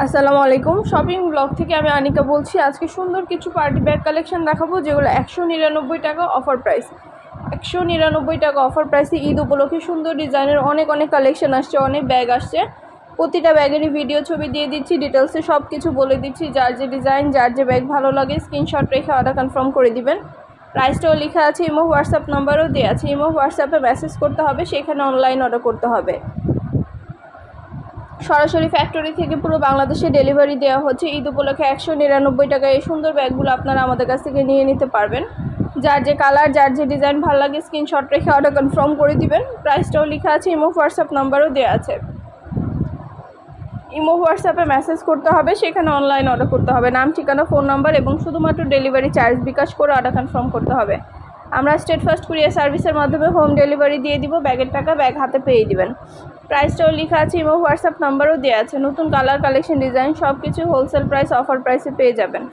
আসসালামু আলাইকুম। Shopping blog থেকে আমি আনিকা বলছি। আজকে সুন্দর কিছু পার্টি ব্যাগ কালেকশন দেখাবো, যেগুলো 199 টাকা অফার প্রাইস। 199 টাকা অফার প্রাইসে ঈদ উপলক্ষে সুন্দর ডিজাইনের অনেক কালেকশন আসছে, অনেক ব্যাগ আসছে। প্রতিটা ব্যাগেরই ভিডিও ছবি দিয়ে দিচ্ছি, ডিটেলসে সব কিছু বলে দিচ্ছি। যার যে ডিজাইন, যার যে ব্যাগ ভালো লাগে স্ক্রিনশট রেখে অর্ডার কনফার্ম করে দিবেন। প্রাইসটাও লেখা আছে, ইমো হোয়াটসঅ্যাপ নাম্বারও দেওয়া আছে। ইমো হোয়াটসঅ্যাপে মেসেজ করতে হবে, সেখানে অনলাইন অর্ডার করতে হবে। সরাসরি ফ্যাক্টরি থেকে পুরো বাংলাদেশে ডেলিভারি দেওয়া হচ্ছে। ঈদ উপলক্ষে 199 টাকায় এই সুন্দর ব্যাগগুলো আপনারা আমাদের কাছ থেকে নিয়ে নিতে পারবেন। যার যে কালার, যার যে ডিজাইন ভালো লাগে স্ক্রিনশট রেখে অর্ডার কনফার্ম করে দিবেন। প্রাইসটাও লেখা আছে, ইমো হোয়াটসঅ্যাপ নাম্বারও দেওয়া আছে। ইমো হোয়াটসঅ্যাপে মেসেজ করতে হবে, সেখানে অনলাইন অর্ডার করতে হবে। নাম, ঠিকানা, ফোন নাম্বার এবং শুধুমাত্র ডেলিভারি চার্জ বিকাশ করে অর্ডার কনফার্ম করতে হবে। আমরা স্টেট ফার্স্ট কুরিয়ার সার্ভিসের মাধ্যমে হোম ডেলিভারি দিয়ে দিব। ব্যাগের টাকা ব্যাগ হাতে পেয়ে দিবেন। প্রাইসটাও লেখা আছে, ইমো হোয়াটসঅ্যাপ নাম্বারও দেওয়া আছে। নতুন কালার, কালেকশন, ডিজাইন সব কিছু হোলসেল প্রাইস, অফার প্রাইসে পেয়ে যাবেন।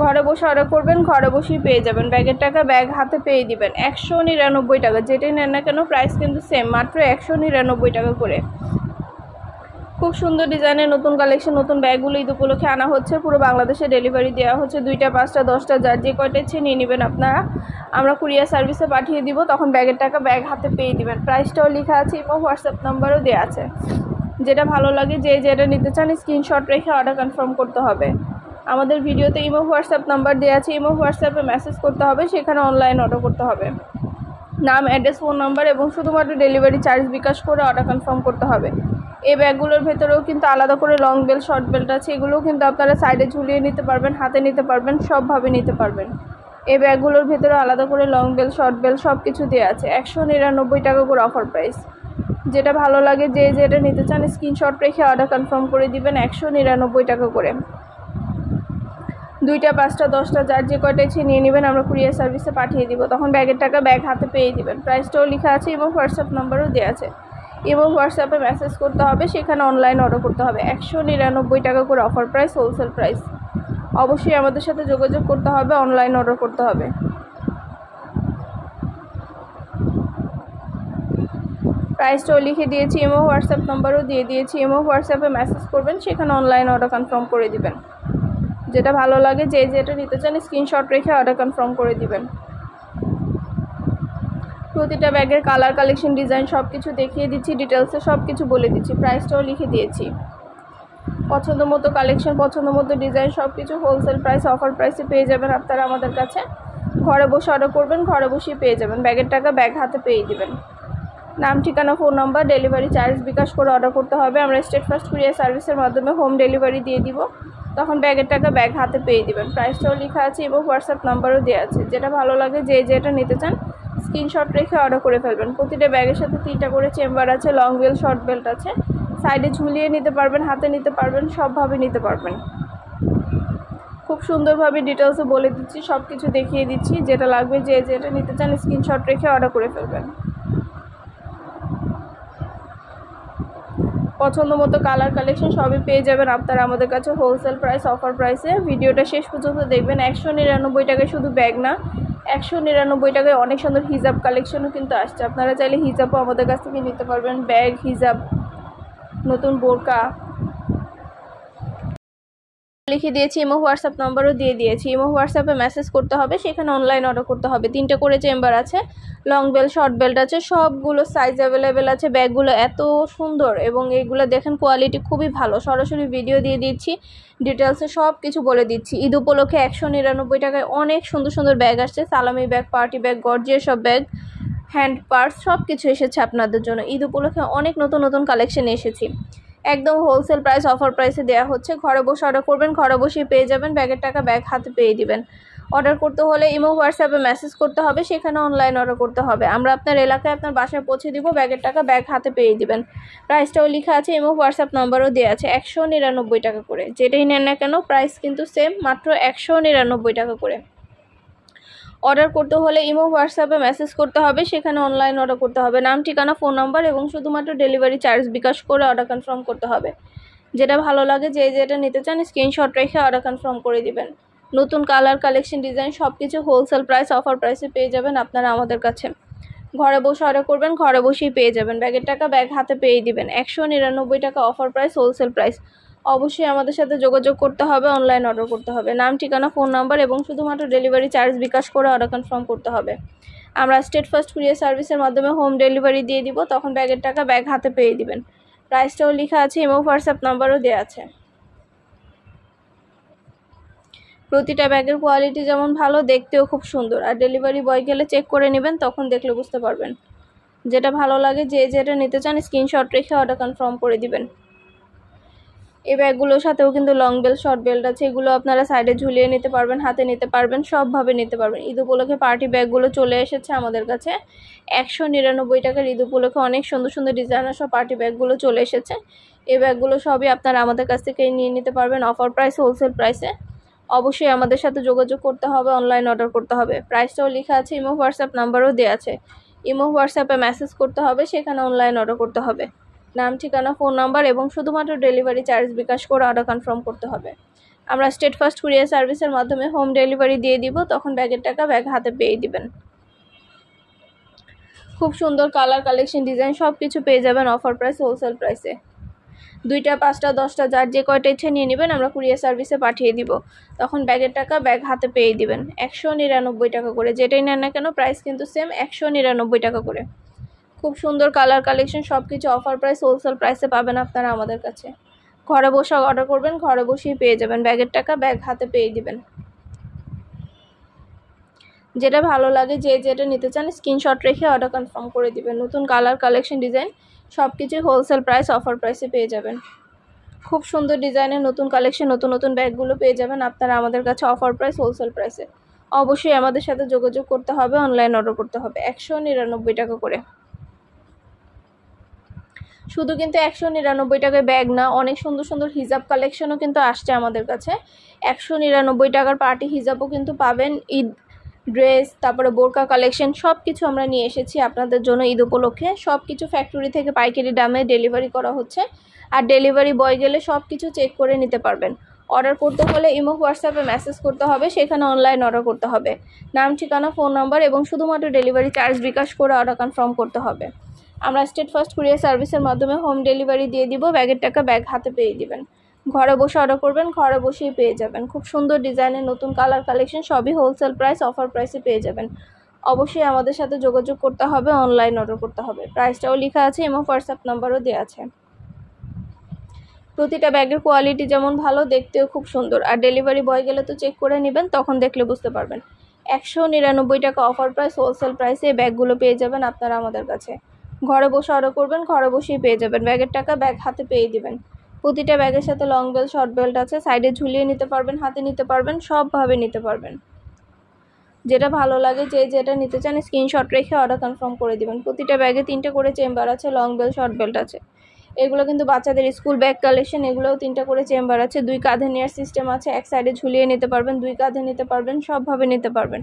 ঘরে বসে অর্ডার করবেন, ঘরে বসেই পেয়ে যাবেন। ব্যাগের টাকা ব্যাগ হাতে পেয়ে দিবেন। 199 টাকা, যেটাই নেন না কেন প্রাইস কিন্তু সেম, মাত্র 199 টাকা করে। খুব সুন্দর ডিজাইনের নতুন কালেকশন, নতুন ব্যাগগুলো ঈদ উপলক্ষে আনা হচ্ছে। পুরো বাংলাদেশে ডেলিভারি দেওয়া হচ্ছে। 2টা, 5টা, 10টা, যার যে কয়টা ইচ্ছে নিয়ে নেবেন আপনারা। আমরা কুরিয়ার সার্ভিসে পাঠিয়ে দিব, তখন ব্যাগের টাকা ব্যাগ হাতে পেয়ে দিবেন। প্রাইসটাও লেখা আছে, এবং হোয়াটসঅ্যাপ নাম্বারও দেওয়া আছে। যেটা ভালো লাগে, যে যেটা নিতে চান স্ক্রিনশট রেখে অর্ডার কনফার্ম করতে হবে। আমাদের ভিডিওতে ইমো হোয়াটসঅ্যাপ নাম্বার দেওয়া আছে। ইমো হোয়াটসঅ্যাপে মেসেজ করতে হবে, সেখানে অনলাইন অর্ডার করতে হবে। নাম, অ্যাড্রেস, ফোন নাম্বার এবং শুধুমাত্র ডেলিভারি চার্জ বিকাশ করে অর্ডার কনফার্ম করতে হবে। এই ব্যাগগুলোর ভেতরেও কিন্তু আলাদা করে লং বেল্ট, শর্ট বেল্ট আছে। এগুলোও কিন্তু আপনারা সাইডে ঝুলিয়ে নিতে পারবেন, হাতে নিতে পারবেন, সবভাবে নিতে পারবেন। এই ব্যাগগুলোর ভেতরে আলাদা করে লং বেল্ট, শর্ট বেল্ট সব কিছু দেওয়া আছে। 199 টাকা করে অফার প্রাইস। যেটা ভালো লাগে, যে যেটা নিতে চান স্ক্রিনশট রেখে অর্ডার কনফার্ম করে দিবেন। 199 টাকা করে। 2টা, 5টা, 10টা, যার যে কয়টা ইচ্ছে নিয়ে নেবেন। আমরা কুরিয়ার সার্ভিসে পাঠিয়ে দিব, তখন ব্যাগের টাকা ব্যাগ হাতে পেয়ে দিবেন। প্রাইসটাও লেখা আছে এবং হোয়াটসঅ্যাপ নাম্বারও দেওয়া আছে। এবং হোয়াটসঅ্যাপে মেসেজ করতে হবে, সেখানে অনলাইন অর্ডার করতে হবে। 199 টাকা করে অফার প্রাইস, হোলসেল প্রাইস। অবশ্যই আমাদের সাথে যোগাযোগ করতে হবে, অনলাইন অর্ডার করতে হবে। প্রাইসটাও লিখে দিয়েছি, ইমো হোয়াটসঅ্যাপ নাম্বারও দিয়ে দিয়েছি। ইমো হোয়াটসঅ্যাপে মেসেজ করবেন, সেখানে অনলাইন অর্ডার কনফার্ম করে দিবেন। যেটা ভালো লাগে, যে যেটা নিতে চান স্ক্রিনশট রেখে অর্ডার কনফার্ম করে দিবেন। প্রতিটা ব্যাগের কালার, কালেকশন, ডিজাইন সব কিছু দেখিয়ে দিচ্ছি, ডিটেলসে সব কিছু বলে দিচ্ছি। প্রাইসটাও লিখে দিয়েছি। পছন্দ মতো কালেকশন, পছন্দ মতো ডিজাইন সব কিছু হোলসেল প্রাইস, অফার প্রাইসে পেয়ে যাবেন আপনারা আমাদের কাছে। ঘরে বসে অর্ডার করবেন, ঘরে বসেই পেয়ে যাবেন। ব্যাগের টাকা ব্যাগ হাতে পেয়ে দিবেন। নাম, ঠিকানা, ফোন নাম্বার, ডেলিভারি চার্জ বিকাশ করে অর্ডার করতে হবে। আমরা স্টেট ফার্স্ট কুরিয়ার সার্ভিসের মাধ্যমে হোম ডেলিভারি দিয়ে দিব, তখন ব্যাগের টাকা ব্যাগ হাতে পেয়ে দিবেন। প্রাইসটাও লেখা আছে এবং হোয়াটসঅ্যাপ নাম্বারও দেওয়া আছে। যেটা ভালো লাগে, যে যেটা নিতে চান স্ক্রিনশট রেখে অর্ডার করে ফেলবেন। প্রতিটা ব্যাগের সাথে 3টা করে চেম্বার আছে, লং বেল্ট, শর্ট বেল্ট আছে। সাইডে ঝুলিয়ে নিতে পারবেন, হাতে নিতে পারবেন, সবভাবে নিতে পারবেন। খুব সুন্দরভাবে ডিটেলসে বলে দিচ্ছি, সব কিছু দেখিয়ে দিচ্ছি। যেটা লাগবে, যে যেটা নিতে চান স্ক্রিনশট রেখে অর্ডার করে ফেলবেন। পছন্দ মতো কালার, কালেকশন সবই পেয়ে যাবেন আপনারা আমাদের কাছে হোলসেল প্রাইস, অফার প্রাইসে। ভিডিওটা শেষ পর্যন্ত দেখবেন। 199 টাকায় শুধু ব্যাগ না, 199 টাকায় অনেক সুন্দর হিজাব কালেকশনও কিন্তু আসছে। আপনারা চাইলে হিজাবও আমাদের কাছ থেকে নিতে পারবেন। ব্যাগ, হিজাব, নতুন বোরকা লিখে দিয়েছি। ইমো হোয়াটসঅ্যাপ নাম্বারও দিয়ে দিয়েছি। ইমো হোয়াটসঅ্যাপে মেসেজ করতে হবে, সেখানে অনলাইন অর্ডার করতে হবে। 3টা করে চেম্বার আছে, লং বেল্ট, শর্ট বেল্ট আছে, সবগুলো সাইজ অ্যাভেলেবেল আছে। ব্যাগগুলো এত সুন্দর এবং এইগুলো দেখেন কোয়ালিটি খুবই ভালো। সরাসরি ভিডিও দিয়ে দিচ্ছি, ডিটেলসে সব কিছু বলে দিচ্ছি। ঈদ উপলক্ষে 199 টাকায় অনেক সুন্দর সুন্দর ব্যাগ আসছে। সালামি ব্যাগ, পার্টি ব্যাগ, গর্জিয়াস সব ব্যাগ, হ্যান্ড পার্স সব কিছু এসেছে আপনাদের জন্য। ঈদ উপলক্ষে অনেক নতুন নতুন কালেকশন এসেছি। একদম হোলসেল প্রাইস, অফার প্রাইসে দেওয়া হচ্ছে। ঘরে বসে অর্ডার করবেন, ঘরে বসেই পেয়ে যাবেন। ব্যাগের টাকা ব্যাগ হাতে পেয়ে দিবেন। অর্ডার করতে হলে ইমো হোয়াটসঅ্যাপে মেসেজ করতে হবে, সেখানে অনলাইন অর্ডার করতে হবে। আমরা আপনার এলাকায় আপনার বাসায় পৌঁছে দিব, ব্যাগের টাকা ব্যাগ হাতে পেয়ে দিবেন। প্রাইসটাও লেখা আছে, ইমো হোয়াটসঅ্যাপ নাম্বারও দেওয়া আছে। 199 টাকা করে, যেটাই নেন না কেন প্রাইস কিন্তু সেম, মাত্র 199 টাকা করে। অর্ডার করতে হলে ইমো হোয়াটসঅ্যাপে মেসেজ করতে হবে, সেখানে অনলাইন অর্ডার করতে হবে। নাম, ঠিকানা, ফোন নাম্বার এবং শুধুমাত্র ডেলিভারি চার্জ বিকাশ করে অর্ডার কনফার্ম করতে হবে। যেটা ভালো লাগে, যে যেটা নিতে চান স্ক্রিনশট রেখে অর্ডার কনফার্ম করে দিবেন। নতুন কালার, কালেকশন, ডিজাইন সব কিছু হোলসেল প্রাইস, অফার প্রাইসে পেয়ে যাবেন আপনারা আমাদের কাছে। ঘরে বসে অর্ডার করবেন, ঘরে বসেই পেয়ে যাবেন। ব্যাগের টাকা ব্যাগ হাতে পেয়ে দিবেন। 199 টাকা অফার প্রাইস, হোলসেল প্রাইস। অবশ্যই আমাদের সাথে যোগাযোগ করতে হবে, অনলাইন অর্ডার করতে হবে। নাম, ঠিকানা, ফোন নাম্বার এবং শুধুমাত্র ডেলিভারি চার্জ বিকাশ করে অর্ডার কনফার্ম করতে হবে। আমরা স্টেট ফার্স্ট কুরিয়ার সার্ভিসের মাধ্যমে হোম ডেলিভারি দিয়ে দিব, তখন ব্যাগের টাকা ব্যাগ হাতে পেয়ে দিবেন। প্রাইসটাও লেখা আছে, ইমো হোয়াটসঅ্যাপ নাম্বারও দেওয়া আছে। প্রতিটা ব্যাগের কোয়ালিটি যেমন ভালো, দেখতেও খুব সুন্দর। আর ডেলিভারি বয় গেলে চেক করে নেবেন, তখন দেখলে বুঝতে পারবেন। যেটা ভালো লাগে, যে যেটা নিতে চান স্ক্রিনশট রেখে অর্ডার কনফার্ম করে দিবেন। এই ব্যাগগুলোর সাথেও কিন্তু লং বেল্ট, শর্ট বেল্ট আছে। এগুলো আপনারা সাইডে ঝুলিয়ে নিতে পারবেন, হাতে নিতে পারবেন, সবভাবে নিতে পারবেন। ঈদ উপলক্ষে পার্টি ব্যাগগুলো চলে এসেছে আমাদের কাছে 199 টাকার। ঈদ উপলক্ষে অনেক সুন্দর সুন্দর ডিজাইনার সব পার্টি ব্যাগগুলো চলে এসেছে। এই ব্যাগগুলো সবই আপনারা আমাদের কাছ থেকে নিয়ে নিতে পারবেন অফার প্রাইস, হোলসেল প্রাইসে। অবশ্যই আমাদের সাথে যোগাযোগ করতে হবে, অনলাইন অর্ডার করতে হবে। প্রাইসটাও লেখা আছে, ইমো হোয়াটসঅ্যাপ নাম্বারও দেওয়া আছে। ইমো হোয়াটসঅ্যাপে মেসেজ করতে হবে, সেখানে অনলাইন অর্ডার করতে হবে। নাম, ঠিকানা, ফোন নাম্বার এবং শুধুমাত্র ডেলিভারি চার্জ বিকাশ করে অর্ডার কনফার্ম করতে হবে। আমরা স্টেট ফার্স্ট কুরিয়ার সার্ভিসের মাধ্যমে হোম ডেলিভারি দিয়ে দিব, তখন ব্যাগের টাকা ব্যাগ হাতে পেয়ে দিবেন। খুব সুন্দর কালার, কালেকশন, ডিজাইন সব কিছু পেয়ে যাবেন অফার প্রাইস, হোলসেল প্রাইসে। 2টা, 5টা, 10টা যার যে কয়টা ইচ্ছে নিয়ে নেবেন, আমরা কুরিয়ার সার্ভিসে পাঠিয়ে দিব, তখন ব্যাগের টাকা ব্যাগ হাতে পেয়ে দিবেন। 199 টাকা করে, যেটাই নেন না কেন প্রাইস কিন্তু সেম, 199 টাকা করে। খুব সুন্দর কালার, কালেকশন সব কিছু অফার প্রাইস, হোলসেল প্রাইসে পাবেন আপনারা আমাদের কাছে। ঘরে বসে অর্ডার করবেন, ঘরে বসেই পেয়ে যাবেন। ব্যাগের টাকা ব্যাগ হাতে পেয়ে দিবেন। যেটা ভালো লাগে, যে যেটা নিতে চান স্ক্রিনশট রেখে অর্ডার কনফার্ম করে দিবেন। নতুন কালার, কালেকশন, ডিজাইন সব কিছুই হোলসেল প্রাইস, অফার প্রাইসে পেয়ে যাবেন। খুব সুন্দর ডিজাইনের নতুন কালেকশন, নতুন নতুন ব্যাগগুলো পেয়ে যাবেন আপনারা আমাদের কাছে অফার প্রাইস, হোলসেল প্রাইসে। অবশ্যই আমাদের সাথে যোগাযোগ করতে হবে, অনলাইন অর্ডার করতে হবে। 199 টাকা করে। শুধু কিন্তু 199 টাকায় ব্যাগ না, অনেক সুন্দর সুন্দর হিজাব কালেকশনও কিন্তু আসছে আমাদের কাছে। 199 টাকার পার্টি হিজাবও কিন্তু পাবেন। ঈদ ড্রেস, তারপরে বোরকা কালেকশন সব কিছু আমরা নিয়ে এসেছি আপনাদের জন্য ঈদ উপলক্ষে। সব কিছু ফ্যাক্টরি থেকে পাইকারি দামে ডেলিভারি করা হচ্ছে। আর ডেলিভারি বয় গেলে সব কিছু চেক করে নিতে পারবেন। অর্ডার করতে হলে ইমো হোয়াটসঅ্যাপে মেসেজ করতে হবে, সেখানে অনলাইন অর্ডার করতে হবে। নাম, ঠিকানা, ফোন নাম্বার এবং শুধুমাত্র ডেলিভারি চার্জ বিকাশ করে অর্ডার কনফার্ম করতে হবে। আমরা স্টেট ফার্স্ট কুরিয়ার সার্ভিসের মাধ্যমে হোম ডেলিভারি দিয়ে দিব, ব্যাগের টাকা ব্যাগ হাতে পেয়ে দিবেন। ঘরে বসে অর্ডার করবেন, ঘরে বসেই পেয়ে যাবেন। খুব সুন্দর ডিজাইনের নতুন কালার, কালেকশন সবই হোলসেল প্রাইস, অফার প্রাইসে পেয়ে যাবেন। অবশ্যই আমাদের সাথে যোগাযোগ করতে হবে, অনলাইন অর্ডার করতে হবে। প্রাইসটাও লেখা আছে, ইমো হোয়াটসঅ্যাপ নাম্বারও দেওয়া আছে। প্রতিটা ব্যাগের কোয়ালিটি যেমন ভালো, দেখতেও খুব সুন্দর। আর ডেলিভারি বয় গেলে তো চেক করে নেবেন, তখন দেখলে বুঝতে পারবেন। 199 টাকা অফার প্রাইস, হোলসেল প্রাইসে এই ব্যাগগুলো পেয়ে যাবেন আপনারা আমাদের কাছে। ঘরে বসে অর্ডার করবেন, ঘরে বসেই পেয়ে যাবেন। ব্যাগের টাকা ব্যাগ হাতে পেয়ে দিবেন। প্রতিটা ব্যাগের সাথে লং বেল্ট, শর্ট বেল্ট আছে। সাইডে ঝুলিয়ে নিতে পারবেন, হাতে নিতে পারবেন, সবভাবে নিতে পারবেন। যেটা ভালো লাগে, যে যেটা নিতে চান স্ক্রিনশট রেখে অর্ডার কনফার্ম করে দিবেন। প্রতিটা ব্যাগে 3টে করে চেম্বার আছে, লং বেল্ট, শর্ট বেল্ট আছে। এগুলো কিন্তু বাচ্চাদের স্কুল ব্যাগ কালেকশন, এগুলোও 3টা করে চেম্বার আছে। 2 কাঁধে নেওয়ার সিস্টেম আছে, এক সাইডে ঝুলিয়ে নিতে পারবেন, 2 কাঁধে নিতে পারবেন, সবভাবে নিতে পারবেন।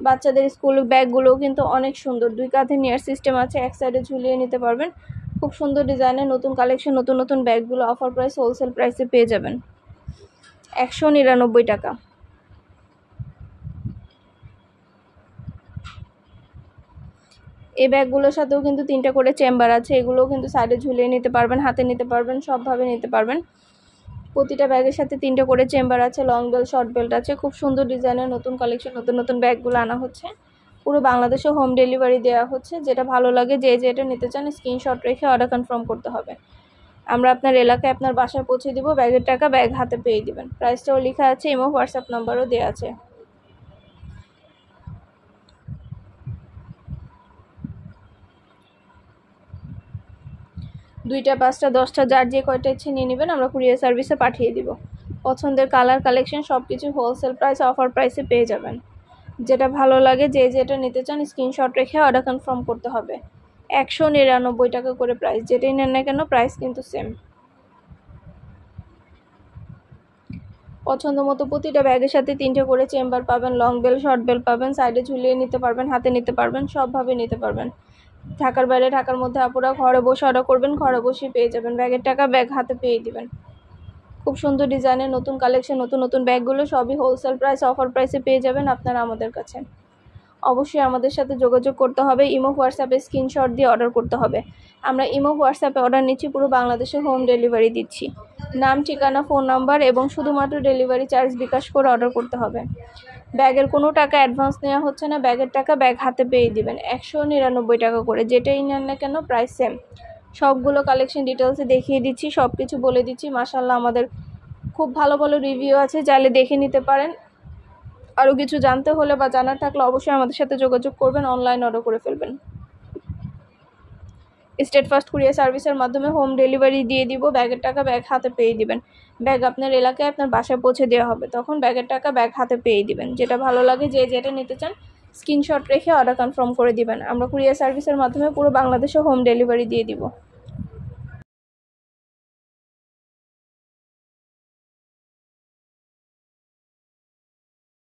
বাচ্চাদের স্কুল ব্যাগগুলোও কিন্তু অনেক সুন্দর, 2 কাঁধে নেওয়ার সিস্টেম আছে, এক সাইডে ঝুলিয়ে নিতে পারবেন। খুব সুন্দর ডিজাইনের নতুন কালেকশন, নতুন নতুন ব্যাগগুলো অফার প্রাইস, হোলসেল প্রাইসে পেয়ে যাবেন। 199 টাকা। এই ব্যাগগুলোর সাথেও কিন্তু 3টা করে চেম্বার আছে। এগুলোও কিন্তু সাইডে ঝুলিয়ে নিতে পারবেন, হাতে নিতে পারবেন, সবভাবে নিতে পারবেন। প্রতিটা ব্যাগের সাথে 3টে করে চেম্বার আছে, লং বেল্ট, শর্ট বেল্ট আছে। খুব সুন্দর ডিজাইনের নতুন কালেকশন, নতুন নতুন ব্যাগগুলো আনা হচ্ছে। পুরো বাংলাদেশে হোম ডেলিভারি দেওয়া হচ্ছে। যেটা ভালো লাগে, যে যেটা নিতে চান স্ক্রিনশট রেখে অর্ডার কনফার্ম করতে হবে। আমরা আপনার এলাকায় আপনার বাসায় পৌঁছে দিব, ব্যাগের টাকা ব্যাগ হাতে পেয়ে দিবেন। প্রাইসটাও লেখা আছে, ইমো হোয়াটসঅ্যাপ নাম্বারও দেওয়া আছে। দুইটা, 5টা, 10টা যার যে কয়টা ইচ্ছে নিয়ে নেবেন, আমরা কুরিয়ার সার্ভিসে পাঠিয়ে দিব। পছন্দের কালার, কালেকশন সব কিছু হোলসেল প্রাইস, অফার প্রাইসে পেয়ে যাবেন। যেটা ভালো লাগে, যে যেটা নিতে চান স্ক্রিনশট রেখে অর্ডার কনফার্ম করতে হবে। 199 টাকা করে প্রাইস, যেটাই নেন না কেন প্রাইস কিন্তু সেম। পছন্দ মতো প্রতিটা ব্যাগের সাথে 3টে করে চেম্বার পাবেন, লং বেল, শর্ট বেল পাবেন। সাইডে ঝুলিয়ে নিতে পারবেন, হাতে নিতে পারবেন, সবভাবে নিতে পারবেন। ঢাকার বাইরে, ঢাকার মধ্যে আপুরা ঘরে বসে অর্ডার করবেন, ঘরে বসেই পেয়ে যাবেন। ব্যাগের টাকা ব্যাগ হাতে পেয়ে দিবেন। খুব সুন্দর ডিজাইনের নতুন কালেকশন, নতুন নতুন ব্যাগগুলো সবই হোলসেল প্রাইস, অফার প্রাইসে পেয়ে যাবেন আপনারা আমাদের কাছে। অবশ্যই আমাদের সাথে যোগাযোগ করতে হবে, ইমো হোয়াটসঅ্যাপে স্ক্রিনশট দিয়ে অর্ডার করতে হবে। আমরা ইমো হোয়াটসঅ্যাপে অর্ডার নিচ্ছি, পুরো বাংলাদেশে হোম ডেলিভারি দিচ্ছি। নাম, ঠিকানা, ফোন নাম্বার এবং শুধুমাত্র ডেলিভারি চার্জ বিকাশ করে অর্ডার করতে হবে। ব্যাগের কোনো টাকা অ্যাডভান্স নেওয়া হচ্ছে না, ব্যাগের টাকা ব্যাগ হাতে পেয়ে দিবেন। 199 টাকা করে, যেটাই নেন না কেন প্রাইস সেম। সবগুলো কালেকশন ডিটেলসে দেখিয়ে দিচ্ছি, সব কিছু বলে দিচ্ছি। মাশাআল্লাহ আমাদের খুব ভালো ভালো রিভিউ আছে, চাইলে দেখে নিতে পারেন। আরও কিছু জানতে হলে বা জানার থাকলে অবশ্যই আমাদের সাথে যোগাযোগ করবেন, অনলাইন অর্ডার করে ফেলবেন। স্টেট ফার্স্ট কুরিয়ার সার্ভিসের মাধ্যমে হোম ডেলিভারি দিয়ে দিব, ব্যাগের টাকা ব্যাগ হাতে পেয়ে দিবেন। ব্যাগ আপনার এলাকায় আপনার বাসায় পৌঁছে দেওয়া হবে, তখন ব্যাগের টাকা ব্যাগ হাতে পেয়ে দিবেন। যেটা ভালো লাগে, যে যেটা নিতে চান স্ক্রিনশট রেখে অর্ডার কনফার্ম করে দিবেন। আমরা কুরিয়ার সার্ভিসের মাধ্যমে পুরো বাংলাদেশে হোম ডেলিভারি দিয়ে দিব।